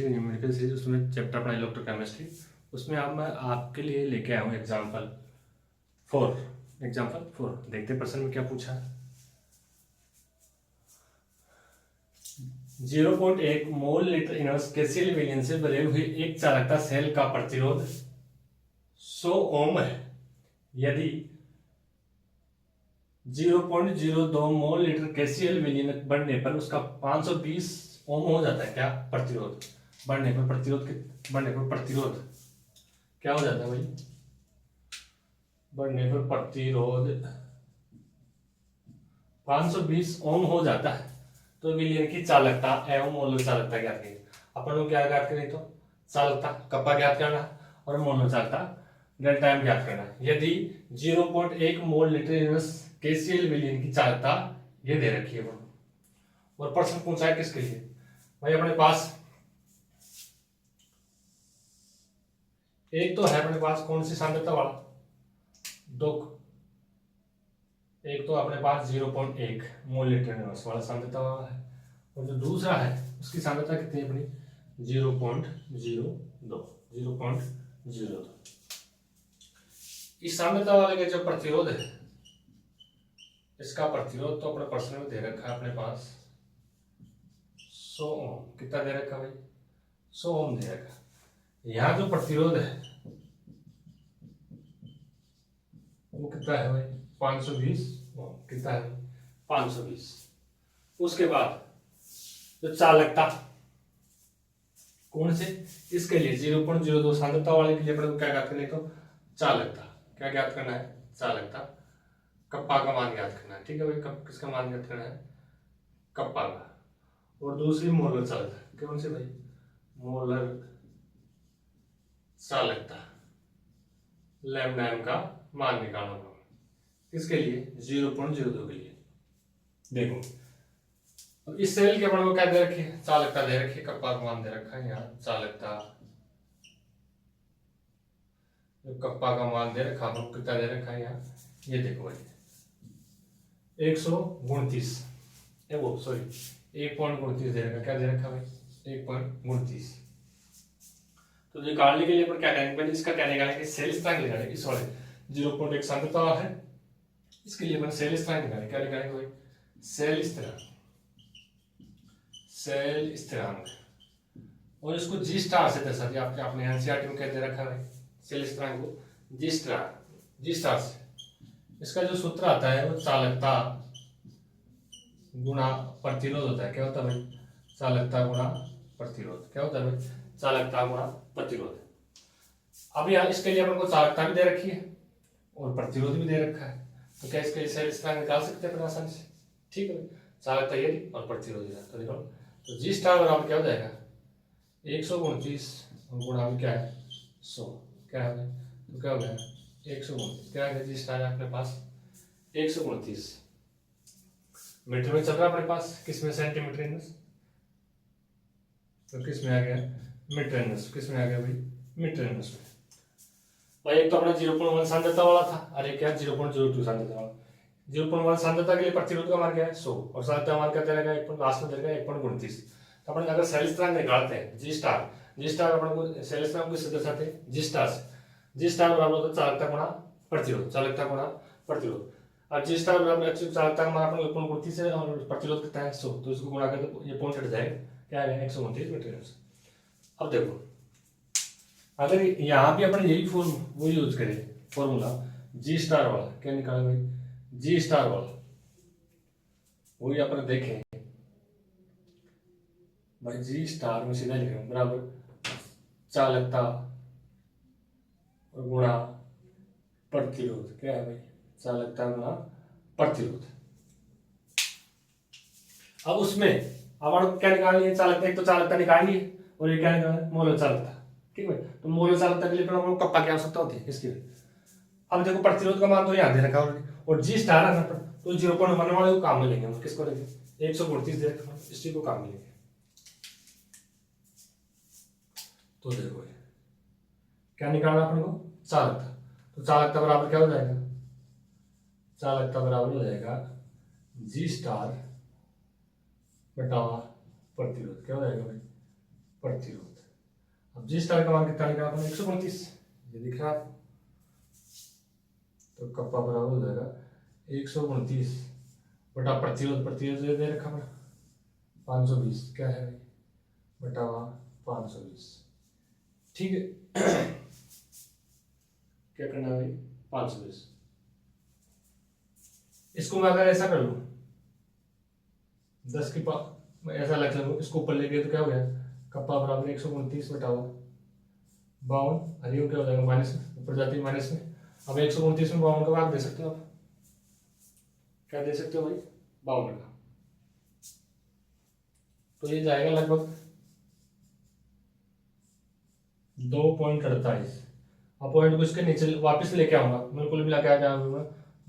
Chemistry numerical series, उसमें chapter पढ़ा electrochemistry. उसमें अब मैं आपके लिए लेके आया हूँ एग्जाम्पल 4। देखते प्रश्न में क्या पूछा है। 0.1 मोल लीटर इनवर्स केसीएल विलयन से बने हुए एक चालकता सेल का प्रतिरोध 100 ओम है। यदि 0.02 मोल लीटर केसीएल विलयन बढ़ने पर उसका 520 ओम हो जाता है। क्या प्रतिरोध बढ़ने पर प्रतिरोध क्या हो जाता है भाई? बढ़ने पर प्रतिरोध 520 ओम हो जाता है। तो विलयन की चालकता एवं मोलर चालकता ज्ञात करेंगे। अपन लोग क्या ज्ञात करें? तो चालकता कप्पा ज्ञात करना और मोलर चालकता डेल्टा एम ज्ञात करना। यदि 0.1 मोल लीटर केसीएल विलयन की चालकता ये दे रखी है और प्रश्न पूछा है किसके लिए भाई? अपने पास एक तो है अपने पास कौन सी सांद्रता वाला दो, एक तो अपने पास 0.1 मोल लीटर इनवर्स वाला सांद्रता वाला है और जो दूसरा है उसकी सांद्रता कितनी है अपनी? 0.02। इस सांद्रता वाले का जो प्रतिरोध है, इसका प्रतिरोध तो अपने प्रश्न में दे रखा है अपने पास 100 ओम। कितना दे रखा भाई? 100 ओम दे रखा। यहाँ जो प्रतिरोध है वो कितना है भाई? 520 ओम। कितना है? 520। उसके बाद जो चालकता कौन से इसके लिए 0.02 सांद्रता वाले के लिए अपने को क्या ज्ञात करना है? तो चालकता क्या ज्ञात करना है? चालकता कप्पा का मान ज्ञात करना है। ठीक है भाई, किसका मान ज्ञात करना है? कप्पा का। और दूसरी मोलर चालकता कौन से भाई? मोलर चालकता लैम्डा एम का मान निकालना होगा। किसके लिए? 0.02 के लिए। देखो अब इस सेल के अपने को क्या दे रखी है? चालकता दे रखी है, कप्पा का मान दे रखा है। यहाँ चालकता जो कप्पा का मान दे रखा है कितना दे रखा है? यहाँ ये देखो भाई 129 वो सॉरी 1.29 दे रखा। क्या दे रखा भाई? 1.29। तो निकालने के लिए अपन क्या करेंगे? पहले इसका क्या निकालेंगे? सेल स्ट्रेंथ निकालेंगे। इस वाले 0.1 सांद्रता है, इसके लिए अपन सेल स्ट्रेंथ निकालेंगे। क्या निकालेंगे भाई? सेल स्थिरांक और इसको जी स्टार से दर्शा दिया आपने एनसीईआरटी में क्या दे रखा है? सेल स्थिरांक को जी स्टार से। इसका जो सूत्र आता है वो चालकता गुणा प्रतिरोध होता है। क्या होता है भाई? चालकता गुणा प्रतिरोध। क्या होता है भाई? चालकता गुणा प्रतिरोध। अब यहाँ इसके लिए अपन को चालकता भी दे रखी है और प्रतिरोध भी दे रखा है, तो क्या इसके लिए सेल स्ट्रेंथ निकाल सकते हैं अपन आसानी से। ठीक है, चालकता ये और प्रतिरोध तो निकालो। तो जी स्टार बराबर क्या हो जाएगा? 129 गुणा में क्या है? 100। क्या है? तो क्या हो गया? 129। क्या है जी स्टार अपने पास? 129 मीटर में चल रहा है अपने पास। किसमें? Centimetre inverse. तो किस में आ गया? Metre inverse. किस में आ गया भाई? मीटर इनवर्स में। भाई एक तो अपना 0.1 सांद्रता वाला था और एक क्या 0.02 सांद्रता वाला। 0.1 सांद्रता के लिए प्रतिरोध का मान क्या है? 100 और सांद्रता मान क्या दे रहेगा? लास्ट में दे रहेगा 1.29। तो अपन अगर सेल स्ट्रेंथ निकालते हैं जी स्टार अपन को सेल स्ट्रेंथ को किससे दर्शाते हैं? जी स्टार से। जी स्टार बराबर होता है चालकता गुणा प्रतिरोध। चालकता गुणा प्रतिरोध। अब जी स्टार बराबर चालकता का मान अपन 1.29 है और प्रतिरोध कितना है? 100। तो इसको गुणा कर तो ये पॉइंट हट जाएगा। क्या आएगा? 129 मीटर। अब देखो अगर यहाँ भी अपन यही वो यूज करें फॉर्मूला जी स्टार वाला, क्या निकाला भाई? जी स्टार वाला वही अपन देखें भाई। जी स्टार में सीधा लिखेंगे बराबर चालकता और गुणा प्रतिरोध। क्या है भाई? चालकता गुणा प्रतिरोध। अब उसमें अब क्या निकालनी है? चालकता। एक तो चालकता निकालनी है और ये क्या निकालना है? मोलर चालकता। ठीक है, तो मोलर चालकता के लिए हम कप्पा की आवश्यकता होती है इसके लिए। अब देखो प्रतिरोध का मान तो यहाँ दे रखा है और जी स्टार है ना तो 0.1 वाले को काम में लेंगे हम। किसको लेंगे? 129 दे रखा है, इसी को काम में लेंगे। तो देखो क्या निकालना अपन को? चालकता। तो चालकता बराबर क्या हो जाएगा? चालकता बराबर हो जाएगा जी स्टार बटा प्रतिरोध। क्या हो जाएगा भाई? प्रतिरोध। जी स्टार का मान कितना निकाला अपने 129, ये दिख रहा है आपको। तो कप्पा बराबर हो जाएगा 129 बटा प्रतिरोध, प्रतिरोध दे रखा अपना 520, क्या है भाई बटा 520। ठीक है क्या करना है भाई 520। इसको मैं अगर ऐसा कर लूं 10 की पावर ऐसा लग लूँ, इसको ऊपर ले गए तो क्या हो गया कप्पा बराबर 129 बटा 52, हरिओम क्या हो जाएगा माइनस में, ऊपर जाती है माइनस में। अब 129 में 52 का भाग दे सकते हो आप, क्या दे सकते हो भाई 52 का, तो ये जाएगा लगभग 2.48। अब पॉइंट को इसके नीचे वापस लेके आऊंगा, बिल्कुल मिला के आ जाऊंगा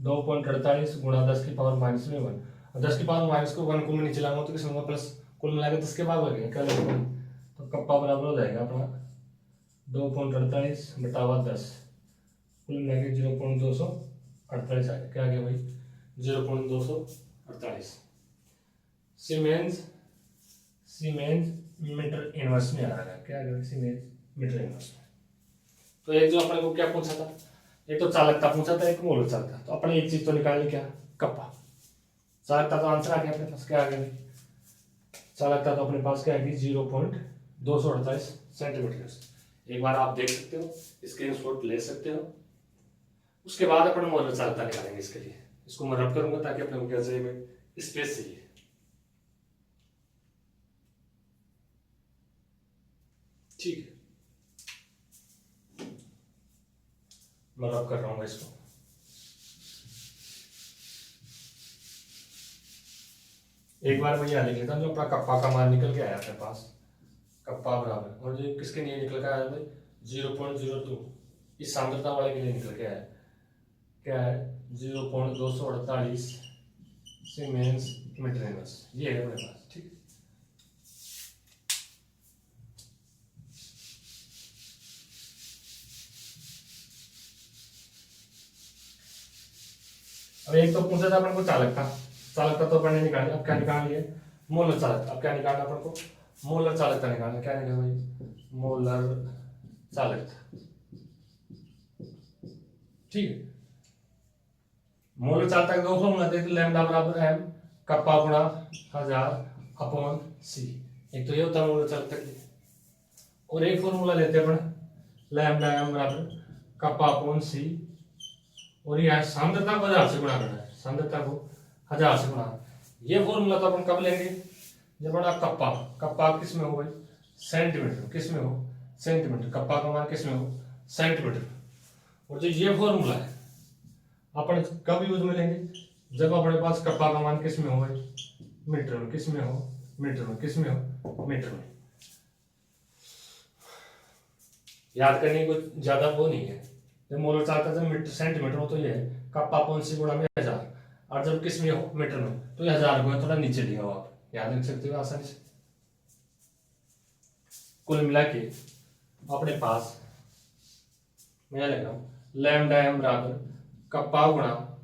2.48 गुणा 10 की पावर माइनस में 1, और 10 की पावर माइनस को 1 को मैं नीचे लाऊंगा तो किस होगा प्लस, कुल मिला के 10 के भाग लगेगा, क्या लगेगा तो कप्पा बराबर हो जाएगा अपना 2.48 बटा 10, कुल मिला के 0.248 आ गया, क्या आ गया भाई 0.248 सीमेंस मीटर इनवर्स में आ रहा है, क्या आ गया सीमेंस मीटर इनवर्स में। तो एक जो अपने को क्या पूछा था, एक तो चालकता पूछा था, एक मोल चालकता, तो अपने एक चीज तो निकाल ली क्या कप्पा, चालकता तो आंसर आ गया अपने पास, क्या आ गया चालकता तो अपने पास क्या आएगी 0.248 सेंटीमीटर। एक बार आप देख सकते हो, स्क्रीनशॉट ले सकते हो, उसके बाद अपन मोल चालकता निकालेंगे। इसके लिए इसको मैं रब करूंगा ताकि अपने को क्या चाहिए स्पेस चाहिए। ठीक है मैं रब कर रहा हूँ इसको। एक बार मैं यहाँ लिख लेता हूँ, जो अपना कप्पा का मान निकल के आया अपने पास, कप्पा बराबर, और जो किसके लिए निकल के आया भाई 0.02, इस सांद्रता वाले के लिए निकल के आया, क्या है 0.248 सीमेंस मीटर इनवर्स, ये है अपने पास। ठीक अब एक तो पूछा था अपन को चालकता, चालकता तो अपन ने निकाली, अब क्या निकाल लिए मोलर चालकता। अब क्या निकालना अपन को मोलर चालकता निकालना, क्या निकालना भाई मोलर चालकता। ठीक है मोलर चालकता के दो फॉर्मूला थे, लैम्डा बराबर एम कप्पा गुणा 1000 अपॉन सी, एक तो ये होता है मोलर चालकता के लिए, और एक फॉर्मूला लेते हैं अपन लैम्डा एम बराबर कप्पा अपॉन सी, और यहाँ सांद्रता को 1000 से गुणा करना है, सांद्रता को 1000 से गुणा। ये फॉर्मूला तो अपन कब लेंगे जब बड़ा कप्पा, कप्पा किस में हो भाई सेंटीमीटर, किस में हो सेंटीमीटर, कप्पा का मान किस में हो सेंटीमीटर। और जो ये फॉर्मूला है अपन कब यूज में लेंगे जब अपने पास कप्पा का मान किस में हो भाई मीटर में, किस में हो मीटर में, किस में हो मीटर में। याद करने को ज्यादा वो नहीं है, जब मोलर चालकता जब मीटर सेंटीमीटर हो तो ये है कप्पा अपॉन सी गुणा में 1000, और जब किस में हो मीटर में तो ये 1000 को थोड़ा नीचे लिया हो, आप याद रख सकते हो आसानी से। कुल मिला के अपने पास मैं लिख रहा हूं लैम्डा एम बराबर कप्पा गुणा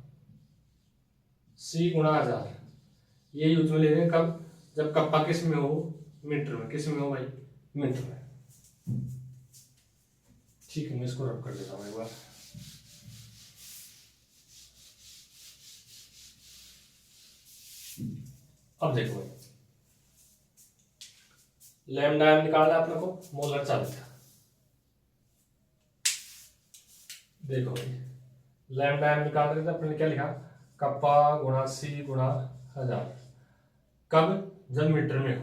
सी गुणा 1000, ये यूज में ले रहे हैं कब जब कप्पा किस में हो मीटर में, किस में हो भाई मीटर में। ठीक है मैं इसको रब कर देता हूं एक बार। अब देखो भाई लैम्डा एम निकालना है अपने को मोलर चालकता, देखो भाई लैम्डा एम निकाल रहे थे अपने क्या लिखा कप्पा गुणा सी गुणा 1000, कब जब मीटर में हो।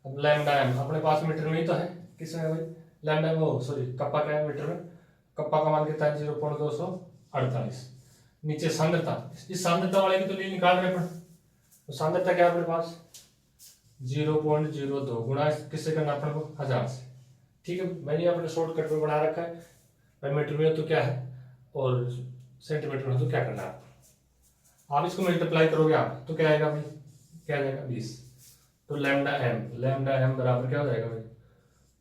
अब लैम्डा एम अपने पास मीटर में ही तो है, किस में है भाई लैम्डा वो सॉरी कप्पा क्या है मीटर में, कप्पा का मान कितना है 0.248, नीचे सांद्रता, इस सांद्रता वाले की तो लिए निकाल रहे हैं, तो सांद्रता क्या है अपने पास 0.02 गुणा किससे करना अपने को 1000 से। ठीक है मैंने अपने शॉर्टकट में बना रखा है भाई मीटर में तो क्या है और सेंटीमीटर में तो क्या करना है, आप इसको मल्टीप्लाई करोगे आप तो क्या आएगा भाई क्या आ जाएगा 20, तो लैम्डा एम बराबर क्या हो जाएगा भाई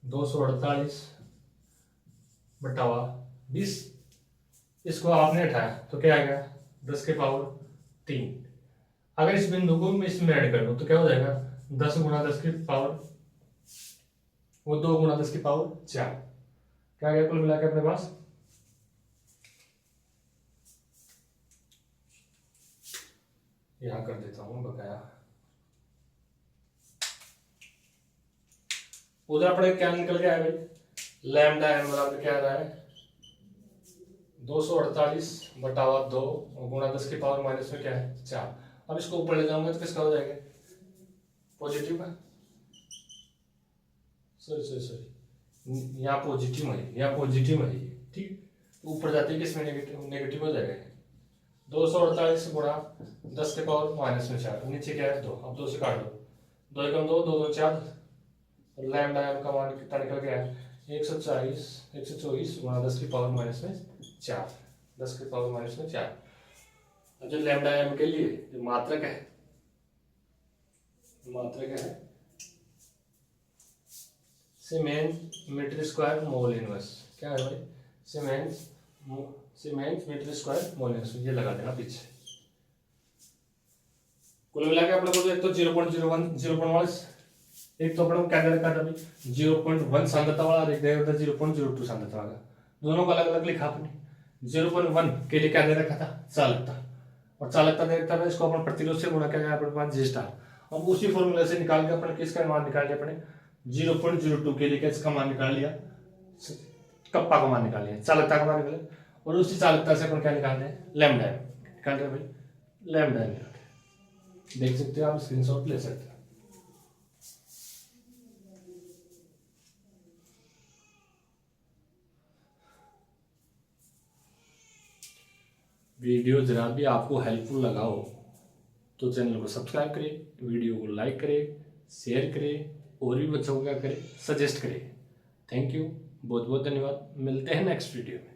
248 बटा 20, इसको आपने उठाया तो क्या आएगा 10 के पावर 3, अगर इस बिंदु को मैं इसमें ऐड कर दूं तो क्या हो जाएगा 10 गुणा 10 की पावर वो 2 गुणा 10 की पावर 4, क्या गया कुल मिला के अपने पास, यहां कर देता हूं बकाया। उधर अपने क्या निकल गया है भाई, लैम्डा एम बराबर क्या आ रहा है 248 बटावा 2 गुणा 10 की पावर माइनस में क्या है 4। अब इसको ऊपर ले जाऊंगा तो किसका हो जाएगा, पॉजिटिव का, सॉरी यहाँ पॉजिटिव है, यहाँ पॉजिटिव है, ठीक। तो ऊपर जाते ही किसमें नेगेटिव, नेगेटिव हो जाएगा 248 गुणा 10 के पावर माइनस में 4, नीचे क्या है 2, अब 2 से काट दो, 2 एकम 2, 2 2 4, और लैम्डा एम का मान कितना निकल गया है 124 गुणा 10 की पावर माइनस में 4, 10 की पावर माइनस में 4। अब जो लैम्डा एम के लिए जो मात्रक है, siemens metre square mole inverse, क्या है भाई siemens metre square mole inverse, ये लगा देना पीछे। कुल मिला के अपने को तो एक तो 0.01 0.1, एक तो अपने को क्या दे रखा था भाई 0.1 सांद्रता वाला, और एक दे रखा था 0.02 सांद्रता वाला, दोनों को अलग अलग लिखा अपने। 0.1 के लिए क्या दे रखा था चालकता, और चालकता दे रखा था इसको अपन प्रतिरोध से गुणा किया अपने पास जी स्टार। अब उसी फॉर्मूले से निकाल के अपने किसका मान निकाल लिया अपने 0.02 के लिए किसका मान निकाल लिया, कप्पा का मान निकाल लिया, चालकता का मान निकाल, और उसी चालकता से अपन क्या निकाल रहे हैं लैम्डा निकाल रहे भाई लैम्डा, देख सकते हो आप, स्क्रीनशॉट ले सकते हो। वीडियो जरा भी आपको हेल्पफुल लगा हो तो चैनल को सब्सक्राइब करें, वीडियो को लाइक करें, शेयर करें, और भी बच्चों को क्या करें सजेस्ट करें। थैंक यू, बहुत बहुत धन्यवाद, मिलते हैं नेक्स्ट वीडियो में।